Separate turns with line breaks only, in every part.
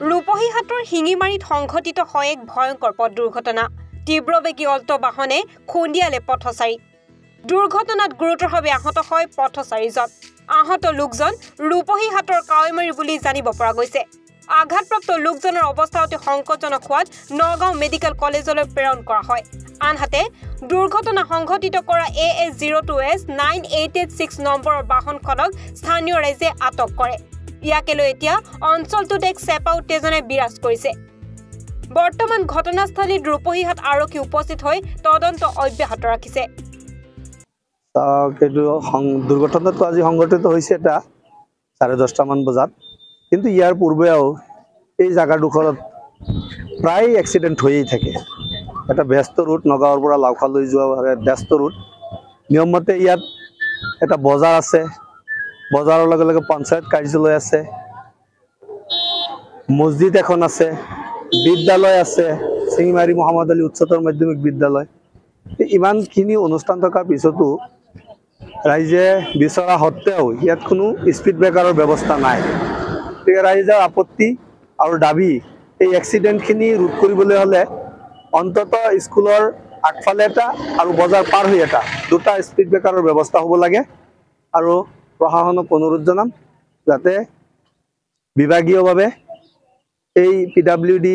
ৰূপহীহাটৰ শিঙিমাৰীত সংঘটিত হয় এক ভয়ংকৰ পথ দুৰ্ঘটনা তীব্ৰবেগী অল্টো বাহনে খুন্দিয়ালে পথচাৰী দুৰ্ঘটনাত গুৰুতৰভাৱে আহত হয় পথচাৰীজন আহত লোকজন ৰূপহীহাটৰ কাৱৈমাৰী বুলি জানিব পৰা গৈছে আঘাতপ্ৰাপ্ত লোকজনৰ অৱস্থা অতি সংকটজনক হোৱাত নগাঁও মেডিকেল কলেজলৈ প্ৰেৰণ কৰা হয় আনহাতে দুৰ্ঘটনা সংঘটিত কৰা AS02S 9886 নম্বৰৰ বাহনখনক স্থানীয় ৰাইজে আটক কৰে ইয়াকে লৈ এতিয়া অঞ্চলটোত এক চেপা উত্তেজনাই বিৰাজ কৰিছে বৰ্তমান ঘটনাস্থলীত ৰূপহীহাট আৰক্ষী উপস্থিত হৈ তদন্ত অব্যাহত ৰাখিছে
দুৰ্ঘটনাটো আজি সংঘটিত হৈছে এটা 10:30 মান বজাত কিন্তু ইয়াৰ পূৰ্বেও এই জাগাডোখৰত প্ৰায় এক্সিডেণ্ট হৈয়ে থাকে এটা ব্যস্ত ৰুট নগাঁৱৰ পৰা লাউখালৈ যোৱা ব্যস্ত ৰুট নিয়মমতে ইয়াত এটা বজাৰ আছে বজাৰৰ লগে লগে পঞ্চায়ত কাৰ্যালয় আছে মছজিদ এখন আছে বিদ্যালয় আছে শিঙিমাৰী মহম্মদ আলী উচ্চতৰ মাধ্যমিক বিদ্যালয় ইমানখিনি অনুষ্ঠান থকাৰ পিছতো ৰাইজে বিচৰা সত্ত্বেও ইয়াত কোনো স্পীড ব্ৰেকাৰৰ ব্যৱস্থা নাই গতিকে ৰাইজৰ আপত্তি আৰু দাবী এই এক্সিডেণ্টখিনি ৰোধ কৰিবলৈ হ'লে অন্ততঃ স্কুলৰ আগফালে এটা আৰু বজাৰ পাৰ হৈ এটা দুটা স্পীড ব্ৰেকাৰৰ ব্যৱস্থা হ'ব লাগে আৰু প্ৰশাসনক অনুৰোধ জনাম যাতে বিভাগীয়ভাৱে এই PWD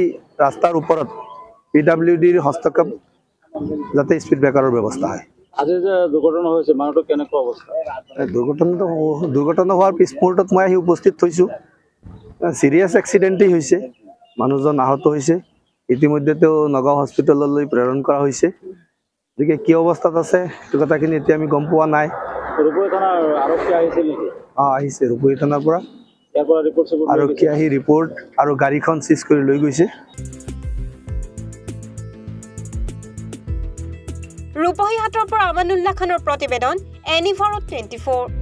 ৰাস্তাৰ ওপৰত PWDৰ হস্তক্ষেপ যাতে স্পীড ব্ৰেকাৰৰ ব্যৱস্থা হয়
আজি যে দুৰ্ঘটনা হৈছে মানুহটো কেনেকুৱা অৱস্থা
দুৰ্ঘটনা হোৱাৰ পিছ মুহূৰ্তত মই আহি উপস্থিত হৈছোঁ চিৰিয়াছ এক্সিডেণ্টেই হৈছে মানুহজন আহত হৈছে ইতিমধ্যে তেওঁ নগাঁও হস্পিটেললৈ প্ৰেৰণ কৰা হৈছে গতিকে কি অৱস্থাত আছে সেইটো কথাখিনি এতিয়া আমি গম পোৱা নাই
ৰূপহী থানাৰ আৰক্ষী আহিছিল নেকি
আহিছে ৰূপহী থানাৰ পৰা
ইয়াৰ পৰা ৰিপৰ্ট
আৰক্ষী আহি ৰিপৰ্ট আৰু গাড়ীখন চিজ কৰি লৈ গৈছে
ৰূপহীহাটৰ পৰা আমানুল্লাহ খানৰ প্ৰতিবেদন NE 24